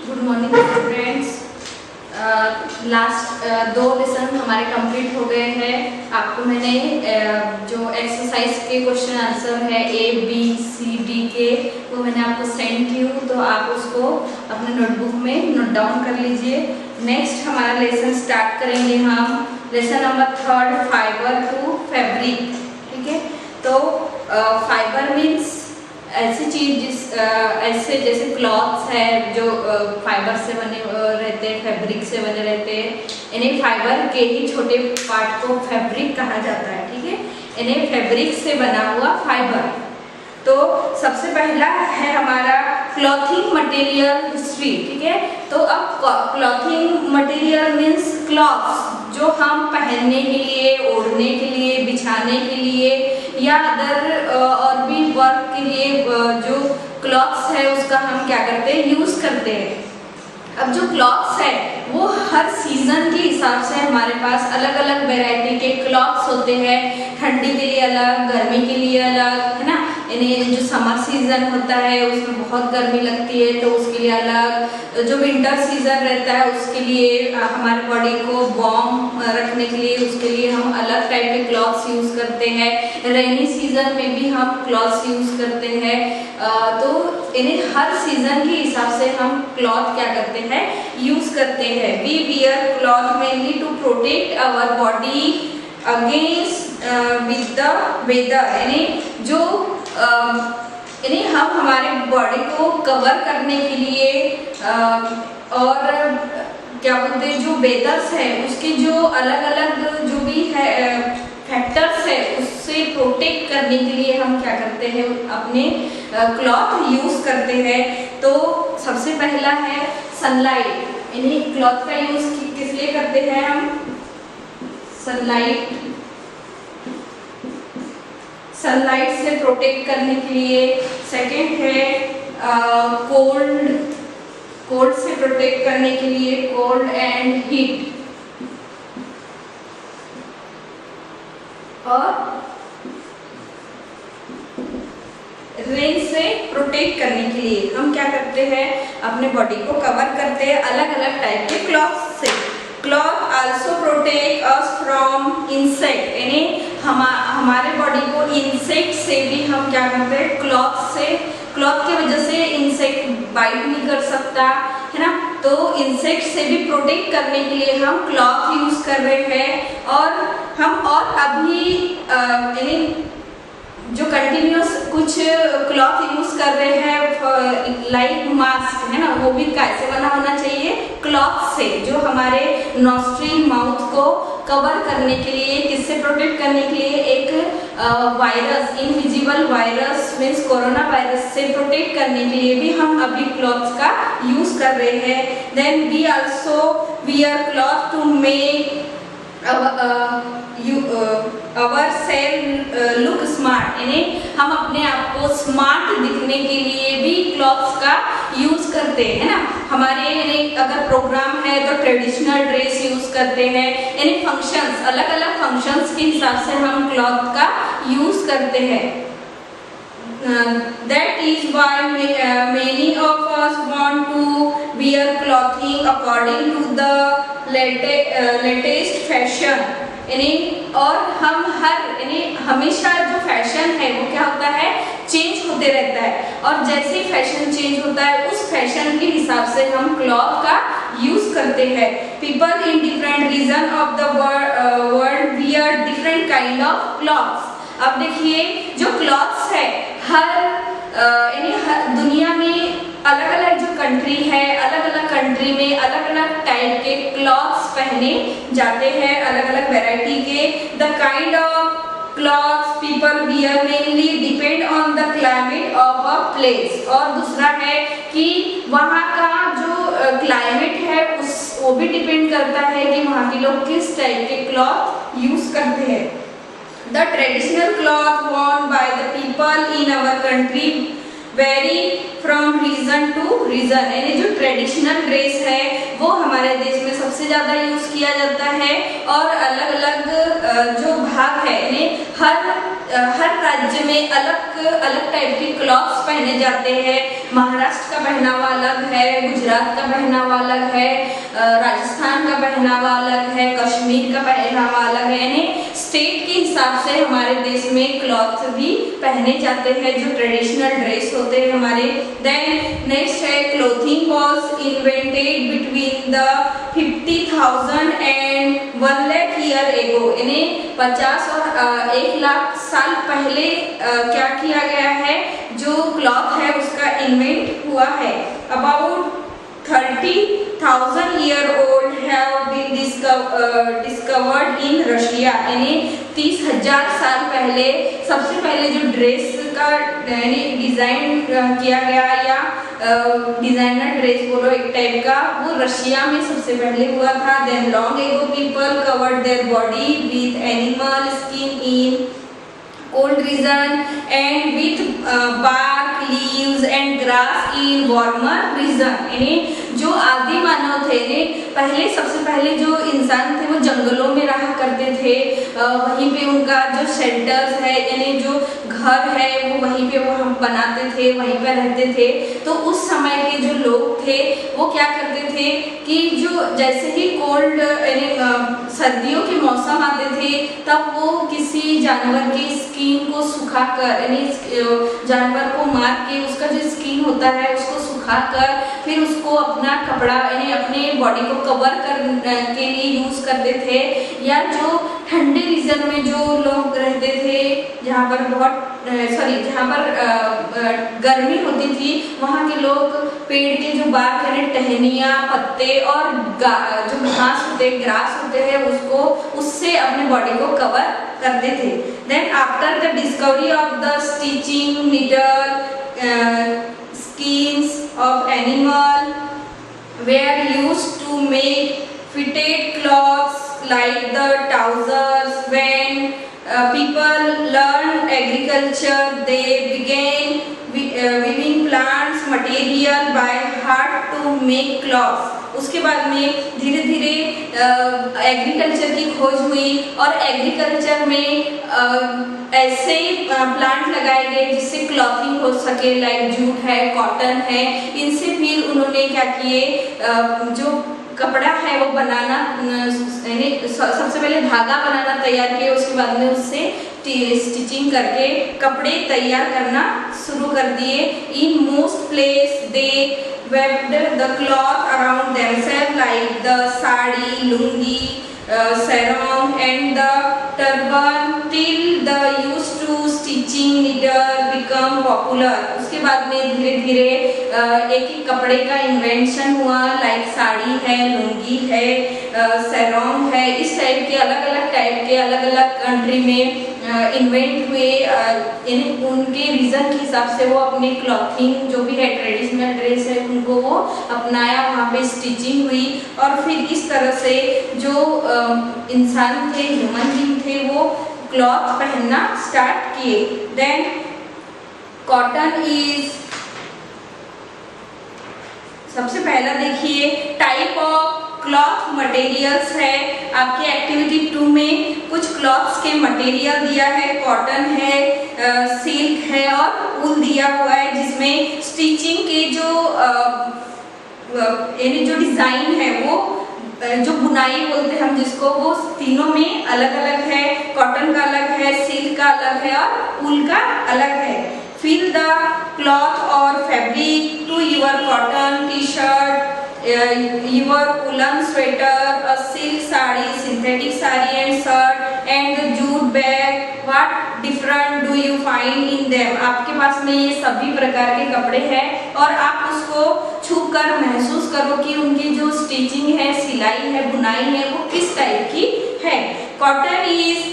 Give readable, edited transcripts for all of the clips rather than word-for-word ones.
Good morning students. Last 2 lesson हमारे complete हो गए हैं। आपको मैंने जो एक्सरसाइज के क्वेश्चन आंसर है ABCD के, वो मैंने आपको सेंड की हूँ, तो आप उसको अपने नोटबुक में नोट डाउन कर लीजिए। नेक्स्ट हमारा लेसन स्टार्ट करेंगे हम lesson number 3 fibre to fabric. ठीक है, तो फाइबर मीन्स ऐसी चीज ऐसे जैसे क्लॉथ्स है जो फाइबर से बने रहते हैं, फैब्रिक से बने रहते हैं। इन्हें फाइबर के ही छोटे पार्ट को फैब्रिक कहा जाता है। ठीक है, इन्हें फैब्रिक से बना हुआ फाइबर। तो सबसे पहला है हमारा क्लॉथिंग मटेरियल हिस्ट्री। ठीक है, तो अब क्लॉथिंग मटेरियल मीन्स क्लॉथ्स जो हम पहनने के लिए, ओढ़ने के लिए, बिछाने के लिए या अदर और भी वर्क के लिए जो क्लॉथ्स है उसका हम क्या करते हैं, यूज करते हैं। अब जो क्लॉथ्स है वो हर सीजन के हिसाब से हमारे पास अलग अलग वैरायटी के क्लॉथ्स होते हैं। ठंडी के लिए अलग, गर्मी के लिए अलग, है ना। इन्हें जो समर सीजन होता है उसमें बहुत गर्मी लगती है तो उसके लिए अलग, जो विंटर सीजन रहता है उसके लिए हमारे बॉडी को वार्म रखने के लिए उसके लिए हम अलग टाइप के क्लॉथ्स यूज करते हैं। रेनी सीजन में भी हम क्लॉथ्स यूज करते हैं। तो इन्हें हर सीजन के हिसाब से हम क्लॉथ क्या करते हैं, यूज करते हैं। We wear cloth mainly to protect our body against with the weather. यानी जो यानी हम हमारे बॉडी को कवर करने के लिए और क्या बोलते हैं, जो वेदर्स है उसके जो अलग अलग जो भी है फैक्टर्स है उससे प्रोटेक्ट करने के लिए हम क्या करते हैं, अपने क्लॉथ यूज करते हैं। तो सबसे पहला है सनलाइट। यानी क्लॉथ का यूज किस लिए करते हैं हम, सनलाइट से प्रोटेक्ट करने के लिए। सेकेंड है कोल्ड से प्रोटेक्ट करने के लिए, कोल्ड एंड हीट। और रेन से प्रोटेक्ट करने के लिए हम क्या करते हैं, अपने बॉडी को कवर करते हैं अलग अलग टाइप के क्लॉथ से। Cloth also protect us from insect. यानी हमारे बॉडी को इंसेक्ट से भी हम क्या करते हैं, क्लॉथ की वजह से इंसेक्ट बाइट नहीं कर सकता, है ना। तो इंसेक्ट से भी प्रोटेक्ट करने के लिए हम क्लॉथ यूज कर रहे हैं। और हम और अभी यानी जो कंटिन्यूस कुछ क्लॉथ यूज कर रहे हैं लाइक मास्क, है ना, वो भी कैसे बना होना चाहिए, क्लॉथ से, जो हमारे नॉस्ट्रिल माउथ को कवर करने के लिए, किससे प्रोटेक्ट करने के लिए, एक virus, invisible virus means corona virus से प्रोटेक्ट करने के लिए भी हम अभी क्लॉथ्स का यूज कर रहे हैं। Then we also wear cloth to make our self look smart. यानी हम अपने आप को स्मार्ट दिखने के लिए भी क्लॉथ्स का यूज करते हैं, ना। हमारे यानी अगर प्रोग्राम है तो ट्रेडिशनल ड्रेस यूज करते हैं। यानी फंक्शंस, अलग अलग फंक्शंस के हिसाब से हम क्लॉथ का यूज करते हैं। That is why many of us want to wear clothing according to the latest fashion। यानी और हम यानी हमेशा जो फैशन है वो क्या होता है, चेंज होते रहता है। और जैसे फैशन चेंज होता है उस फैशन के हिसाब से हम क्लॉथ का यूज करते हैं। People in different region of the world wear different kind of clothes. अब देखिए जो क्लॉथ्स है यानी दुनिया में अलग अलग जो कंट्री है, अलग अलग कंट्री में अलग अलग टाइप के क्लॉथ्स पहने जाते हैं, अलग अलग वैरायटी के। The kind of clothes people wear mainly depend on the climate of a place. और दूसरा है कि वहाँ का जो क्लाइमेट है वो भी डिपेंड करता है कि वहाँ के लोग किस टाइप के क्लॉथ यूज करते हैं। The traditional cloth worn by the people in our country vary from region to region। यानी जो ट्रेडिशनल ड्रेस है वो हमारे देश में सबसे ज़्यादा यूज किया जाता है। और अलग अलग जो भाग है, यानी हर हर राज्य में अलग अलग टाइप के क्लॉथ्स पहने जाते हैं। महाराष्ट्र का पहनावा अलग है, गुजरात का पहनावा अलग है, राजस्थान का पहनावा अलग है, कश्मीर का पहनावा अलग है। यानी स्टेट के हिसाब से हमारे देश में क्लॉथ भी पहने जाते हैं जो ट्रेडिशनल ड्रेस होते हैं हमारे। देन नेक्स्ट है clothing was invented between the 50,000 and 1 lakh year ago. यानी 50 और 1 लाख साल पहले क्या किया गया है, जो क्लॉथ है उसका इन्वेंट हुआ है। About 30,000 year old have been discovered in Russia. यानी 30,000 साल पहले सबसे पहले जो ड्रेस का डिजाइन किया गया या डिजाइनर ड्रेस बोलो एक टाइप का, वो रशिया में सबसे पहले हुआ था। Then long ago people covered their body with animal skin in cold region and with bark, leaves and grass in warmer region। यानी जो आदि मानव थे ने पहले सबसे पहले जो इंसान थे वो जंगलों में रहा करते थे, वहीं पे उनका जो शेल्टर्स है यानी जो घर है वो वहीं पे वो हम बनाते थे, वहीं पे रहते थे। तो उस समय के जो लोग थे वो क्या करते थे कि जो जैसे ही कोल्ड यानी सर्दियों के मौसम आते थे तब वो किसी जानवर की स्किन को सुखाकर यानी जानवर को मार के उसका जो स्किन होता है उसको सुखाकर फिर उसको अपना कपड़ा यानी अपने बॉडी को कवर करने के लिए यूज करते थे। या जो ठंडे रीजन में जो लोग रहते थे जहाँ पर जहाँ पर गर्मी होती थी वहाँ के लोग पेड़ के जो बाग यानी टहनियाँ, पत्ते और जो घास होते ग्रास होते हैं उसको उससे अपने बॉडी को कवर करते थे। Then after the discovery of the stitching needle skins of animal were used to make fitted clothes like the trousers. When people learned agriculture, they began weaving plants material by hand to make cloths. उसके बाद में धीरे धीरे agriculture की खोज हुई और agriculture में ऐसे प्लांट लगाए गए जिससे क्लॉथिंग हो सके, लाइक जूट है, कॉटन है। इनसे फिर उन्होंने क्या किए, जो कपड़ा है वो बनाना सबसे पहले धागा बनाना तैयार किए, उसके बाद में उससे स्टिचिंग करके कपड़े तैयार करना शुरू कर दिए। In most place they weaved the cloth around themselves like the sari, lungi, sarong and the turban till the used to stitching needle become popular। उसके बाद में धीरे धीरे एक एक कपड़े का इन्वेंशन हुआ, लाइक साड़ी है, लुंगी है, सरोंग है। इस टाइप के अलग अलग टाइप के अलग अलग कंट्री में इन्वेंट हुए। यानी उनके रीजन के हिसाब से वो अपनी क्लॉथिंग जो भी है ट्रेडिशनल ड्रेस है उनको वो अपनाया, वहाँ पे स्टिचिंग हुई और फिर इस तरह से जो इंसान थे, ह्यूमन बीइंग थे, वो क्लॉथ पहनना स्टार्ट किए। देन कॉटन इज सबसे पहला देखिए टाइप ऑफ क्लॉथ मटेरियल्स है। आपके एक्टिविटी 2 में कुछ क्लॉथ्स के मटेरियल दिया है, कॉटन है, सिल्क है और ऊल दिया हुआ है, जिसमें स्टिचिंग के जो यानी जो डिजाइन है वो जो बुनाई बोलते हैं हम जिसको, वो तीनों में अलग अलग है। कॉटन का अलग है, सिल्क का अलग है और ऊल का अलग है। फिल द क्लॉथ और fabric to your cotton T shirt, your woolen sweater, a silk sari, synthetic sari and shirt and the jute bag, what different do you find in them? आपके पास में ये सभी प्रकार के कपड़े हैं और आप उसको छूकर महसूस करो कि उनकी जो स्टिचिंग है, सिलाई है, बुनाई है वो किस टाइप की है। Cotton is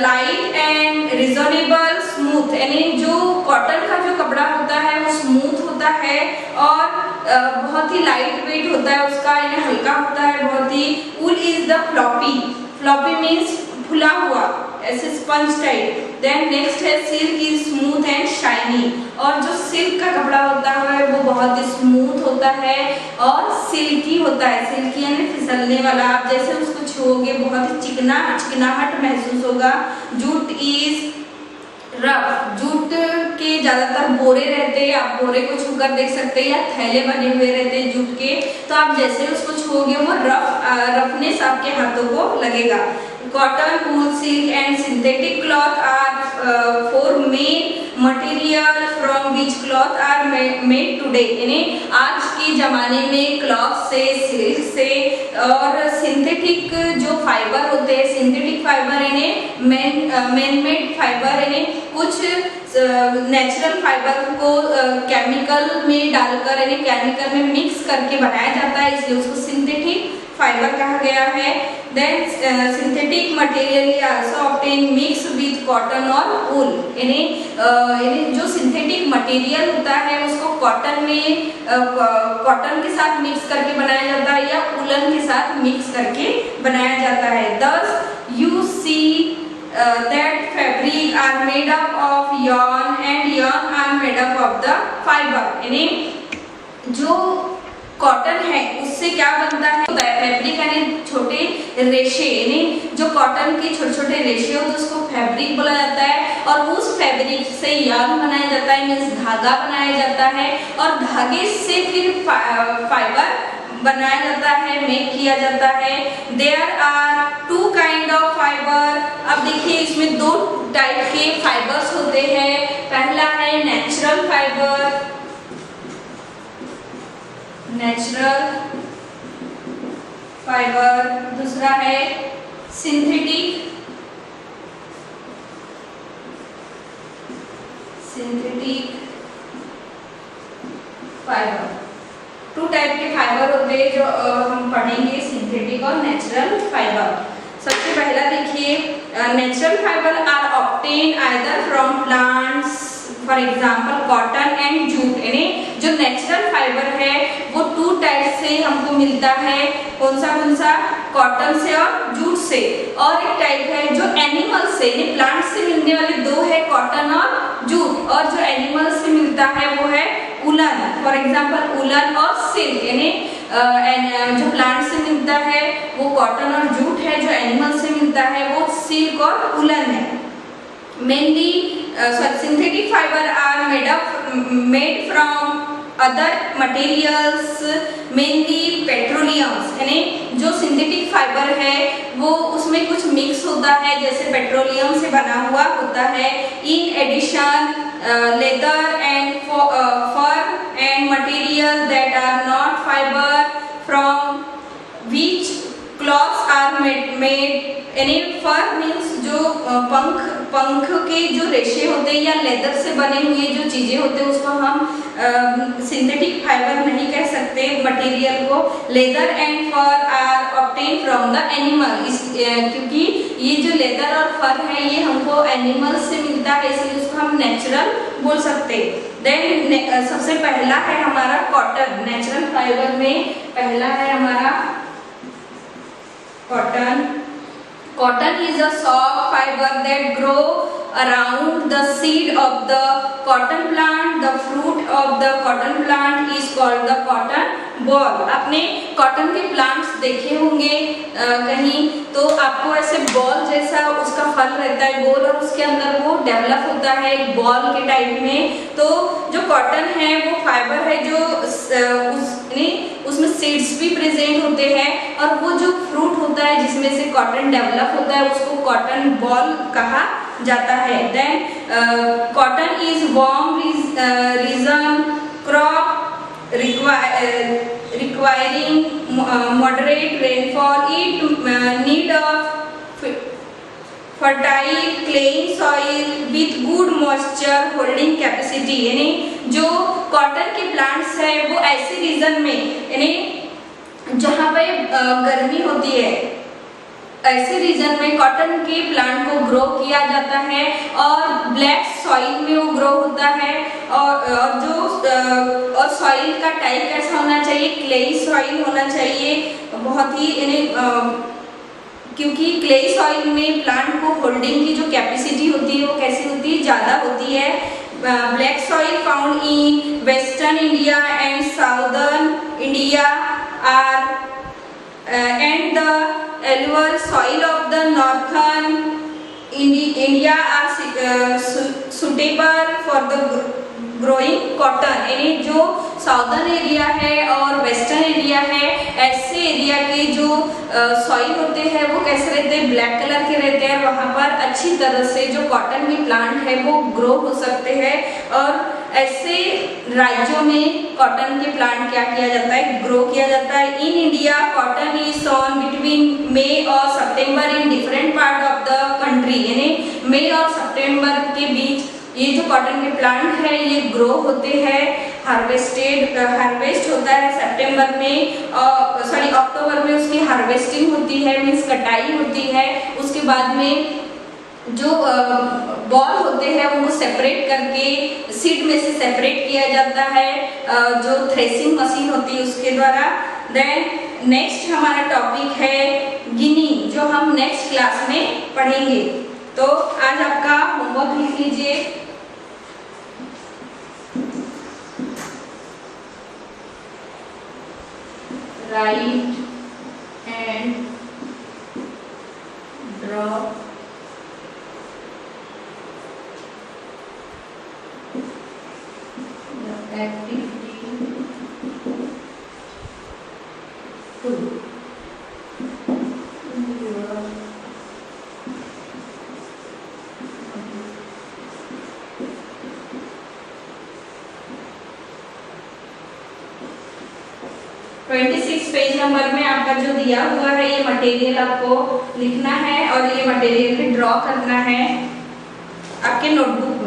light and reasonable smooth, यानी जो कॉटन का जो कपड़ा होता है वो स्मूथ होता है और बहुत ही लाइट वेट होता है उसका, यानी हल्का होता है बहुत ही। Wool is the floppy, floppy means फुला हुआ, ऐसे स्पंज टाइप। देन नेक्स्ट है silk is smooth and shiny, और जो सिल्क का कपड़ा होता है वो बहुत ही स्मूथ होता है और सिल्की होता है। सिल्की यानी फिसलने वाला, आप जैसे उसको छुओगे बहुत ही चिकनाहट महसूस होगा। जूट इज रफ, जूट के ज्यादातर बोरे रहते हैं, आप बोरे को छूकर देख सकते हैं, या थैले बने हुए रहते हैं जूट के, तो आप जैसे उसको छूओगे वो रफनेस आपके हाथों को लगेगा। Cotton, wool, silk and synthetic cloth are four main material from which cloth are made today. यानी आज के जमाने में क्लॉथ से, सिल्क से और सिंथेटिक जो फाइबर होते हैं, सिंथेटिक फाइबर यानी मैन मेड फाइबर, यानी कुछ नेचुरल फाइबर को केमिकल में डालकर, यानी केमिकल में मिक्स करके बनाया जाता है, इसलिए उसको सिंथेटिक फाइबर कहा गया है। Then synthetic material also obtain mix with cotton और वूल, यानी जो सिंथेटिक मटेरियल होता है उसको कॉटन में कॉटन के साथ मिक्स करके बनाया जाता है या वूलन के साथ मिक्स करके बनाया जाता है। Thus you see that fabric are made up of yarn and yarn are made up of the fiber। यानी जो कॉटन है उससे क्या बनता है, फैब्रिक यानी छोटे रेशे, यानी जो कॉटन के छोटे छोटे रेशे होते हैं उसको फैब्रिक बोला जाता है, और उस फैब्रिक से यार्न बनाया जाता है, मीन्स धागा बनाया जाता है, और धागे से फिर फाइबर बनाया जाता है, मेक किया जाता है। There are two kind of fibre. अब देखिए इसमें दो टाइप के फाइबर्स होते हैं। पहला है नेचुरल फाइबर, नेचुरल फाइबर, दूसरा है सिंथेटिक फाइबर। टू टाइप के फाइबर होते हैं जो हम पढ़ेंगे, सिंथेटिक और नेचुरल फाइबर। सबसे पहला देखिए, natural fibre are obtain either from plants, for example cotton and jute. यानी जो नेचुरल फाइबर है वो टू टाइप से हमको मिलता है, कौन सा कॉटन से और जूट से, और एक टाइप है जो एनिमल से, यानी प्लांट से मिलने वाले दो है कॉटन और जूट, और जो एनिमल से मिलता है वो है उलन, फॉर एग्जाम्पल उलन और सिल्क। यानी जो प्लांट से मिलता है वो कॉटन और जूट है, जो एनिमल से मिलता है वो सिल्क और उलन है। Mainly synthetic fiber are made from other materials, mainly petroleums। यानी जो सिंथेटिक फाइबर है वो उसमें कुछ मिक्स होता है, जैसे पेट्रोलियम से बना हुआ होता है। In addition leather and fur and material that are not fibre from which clothes are made. यानी फर मीन्स जो पंख के जो रेशे होते हैं या लेदर से बने हुए जो चीजें होते हैं उसको हम सिंथेटिक फाइबर नहीं कह सकते मटेरियल को। Leather and fur are obtain from the animal, क्योंकि ये जो लेदर और फर है ये हमको एनिमल से मिलता है, इसलिए उसको हम नेचुरल बोल सकते हैं। देन सबसे पहला है हमारा कॉटन। नेचुरल फाइबर में पहला है हमारा cotton. Cotton is a soft fiber that grow around the seed of the cotton plant. The fruit of the cotton plant is called the cotton ball। आपने कॉटन के प्लांट्स देखे होंगे कहीं, तो आपको ऐसे बॉल जैसा उसका फल रहता है गोल, और उसके अंदर वो डेवलप होता है एक बॉल के टाइप में। तो जो कॉटन है वो फाइबर है जो उसमें सीड्स भी प्रेजेंट होते हैं, और वो जो फ्रूट होता है जिसमें से कॉटन डेवलप होता है उसको कॉटन बॉल कहा जाता है। Then cotton is warm region crop requiring moderate rainfall. It need a fertile clay soil with good moisture holding capacity। यानी जो कॉटन के प्लांट्स है वो ऐसे रीजन में, यानी जहाँ पे गर्मी होती है ऐसे रीजन में कॉटन के प्लांट को ग्रो किया जाता है, और ब्लैक सॉइल में वो ग्रो होता है। और सॉइल का टाइप कैसा होना चाहिए, क्लेई सॉइल होना चाहिए, बहुत ही क्योंकि क्लेई सॉइल में प्लांट को होल्डिंग की जो कैपेसिटी होती है वो कैसी होती है, ज़्यादा होती है। Black soil found in western India and southern India are and the alluvial soil of the northern India are suitable for the growing cotton, यानी जो साउदर्न एरिया है और वेस्टर्न एरिया है, ऐसे एरिया के जो सॉइल होते हैं वो कैसे रहते हैं, ब्लैक कलर के रहते हैं। वहाँ पर अच्छी तरह से जो कॉटन के प्लांट है वो ग्रो हो सकते हैं। और ऐसे राज्यों में कॉटन के प्लांट क्या किया जाता है, ग्रो किया जाता है। In India cotton is sown between मई और सितंबर in different part of the country, यानी मई और सितंबर के बीच ये जो कॉटन के प्लांट है ये ग्रो होते हैं। हार्वेस्ट होता है सितंबर में, अक्टूबर में उसकी हार्वेस्टिंग होती है, मीन्स कटाई होती है। उसके बाद में जो बॉल होते हैं उनको सेपरेट करके सीड में से सेपरेट किया जाता है, जो थ्रेसिंग मशीन होती है उसके द्वारा। देन नेक्स्ट हमारा टॉपिक है गिनिंग, जो हम नेक्स्ट क्लास में पढ़ेंगे। तो आज आपका होमवर्क लिख लीजिए। Right and draw the activity 2। 26 page number में आपका जो दिया हुआ है ये मटेरियल आपको लिखना है और ये मटेरियल भी ड्रॉ करना है आपके नोटबुक